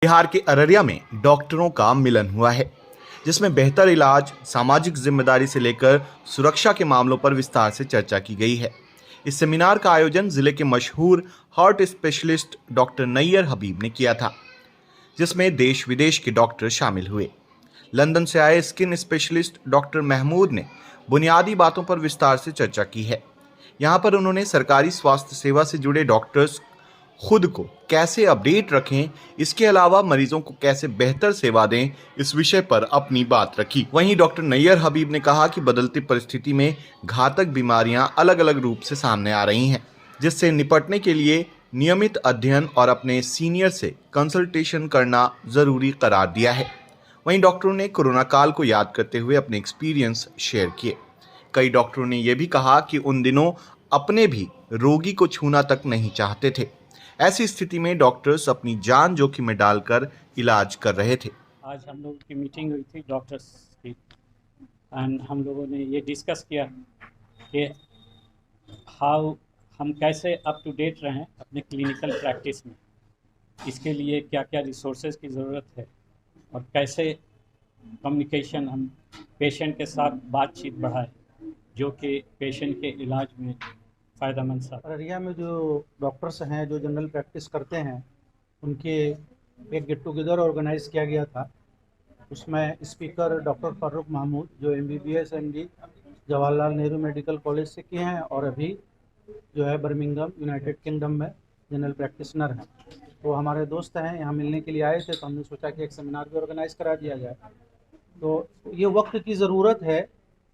बिहार के अररिया में डॉक्टरों का मिलन हुआ है, जिसमें बेहतर इलाज, सामाजिक जिम्मेदारी से लेकर सुरक्षा के मामलों पर विस्तार से चर्चा की गई है। इस सेमिनार का आयोजन जिले के मशहूर हार्ट स्पेशलिस्ट डॉक्टर नैयर हबीब ने किया था, जिसमें देश विदेश के डॉक्टर शामिल हुए। लंदन से आए स्किन स्पेशलिस्ट डॉक्टर महमूद ने बुनियादी बातों पर विस्तार से चर्चा की है। यहाँ पर उन्होंने सरकारी स्वास्थ्य सेवा से जुड़े डॉक्टर्स खुद को कैसे अपडेट रखें, इसके अलावा मरीजों को कैसे बेहतर सेवा दें, इस विषय पर अपनी बात रखी। वहीं डॉक्टर नैयर हबीब ने कहा कि बदलती परिस्थिति में घातक बीमारियां अलग अलग रूप से सामने आ रही हैं, जिससे निपटने के लिए नियमित अध्ययन और अपने सीनियर से कंसल्टेशन करना जरूरी करार दिया है। वहीं डॉक्टरों ने कोरोना काल को याद करते हुए अपने एक्सपीरियंस शेयर किए। कई डॉक्टरों ने यह भी कहा कि उन दिनों अपने भी रोगी को छूना तक नहीं चाहते थे। ऐसी स्थिति में डॉक्टर्स अपनी जान जोखिम में डालकर इलाज कर रहे थे। आज हम लोगों की मीटिंग हुई थी डॉक्टर्स की, एंड हम लोगों ने ये डिस्कस किया कि हम कैसे अप टू डेट रहें अपने क्लिनिकल प्रैक्टिस में। इसके लिए क्या क्या रिसोर्सेज की ज़रूरत है और कैसे कम्युनिकेशन हम पेशेंट के साथ बातचीत बढ़ाएं, जो कि पेशेंट के इलाज में फ़ायदेमंद साबित। अररिया में जो डॉक्टर्स हैं जो जनरल प्रैक्टिस करते हैं, उनके एक गेट टुगेदर ऑर्गेनाइज किया गया था। उसमें स्पीकर डॉक्टर फारूक महमूद जो MBBS MD Jawaharlal Nehru medical college से किए हैं और अभी जो है बर्मिंघम यूनाइटेड किंगडम में जनरल प्रैक्टिशनर हैं। तो हमारे दोस्त हैं, यहाँ मिलने के लिए आए थे, तो हमने सोचा कि एक सेमिनार भी ऑर्गेनाइज करा दिया जाए। तो ये वक्त की ज़रूरत है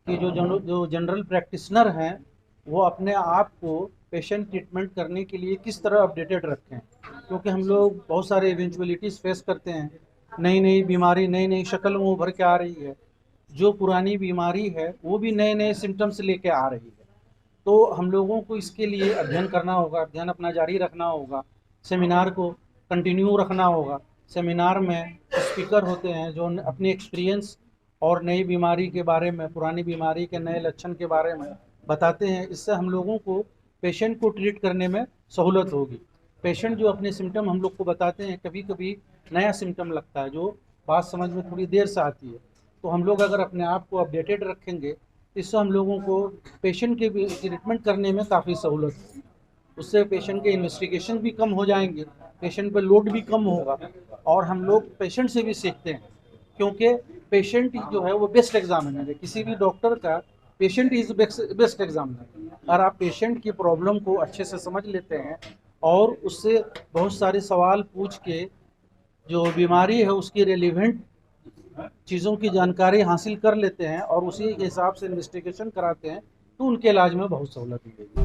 कि जो जनरल प्रैक्टिशनर हैं वो अपने आप को पेशेंट ट्रीटमेंट करने के लिए किस तरह अपडेटेड रखें, क्योंकि हम लोग बहुत सारे इवेंचुअलिटीज़ फेस करते हैं। नई नई बीमारी नई नई शक्ल में उभर के आ रही है, जो पुरानी बीमारी है वो भी नए नए सिम्टम्स लेके आ रही है। तो हम लोगों को इसके लिए अध्ययन करना होगा, अध्ययन अपना जारी रखना होगा, सेमिनार को कंटिन्यू रखना होगा। सेमिनार में स्पीकर होते हैं जो अपनी एक्सपीरियंस और नई बीमारी के बारे में, पुरानी बीमारी के नए लक्षण के बारे में बताते हैं। इससे हम लोगों को पेशेंट को ट्रीट करने में सहूलत होगी। पेशेंट जो अपने सिम्टम हम लोग को बताते हैं, कभी कभी नया सिम्टम लगता है जो बात समझ में थोड़ी देर से आती है। तो हम लोग अगर अपने आप को अपडेटेड रखेंगे, इससे हम लोगों को पेशेंट के ट्रीटमेंट करने में काफ़ी सहूलत होगी। उससे पेशेंट के इन्वेस्टिगेशन भी कम हो जाएंगे, पेशेंट पर लोड भी कम होगा और हम लोग पेशेंट से भी सीखते हैं, क्योंकि पेशेंट जो है वो बेस्ट एग्जामिनर है। किसी भी डॉक्टर का पेशेंट इज़ बेस्ट एग्जामिनर। अगर आप पेशेंट की प्रॉब्लम को अच्छे से समझ लेते हैं और उससे बहुत सारे सवाल पूछ के जो बीमारी है उसकी रेलिवेंट चीज़ों की जानकारी हासिल कर लेते हैं और उसी के हिसाब से इन्वेस्टिगेशन कराते हैं, तो उनके इलाज में बहुत सहूलत मिलेगी।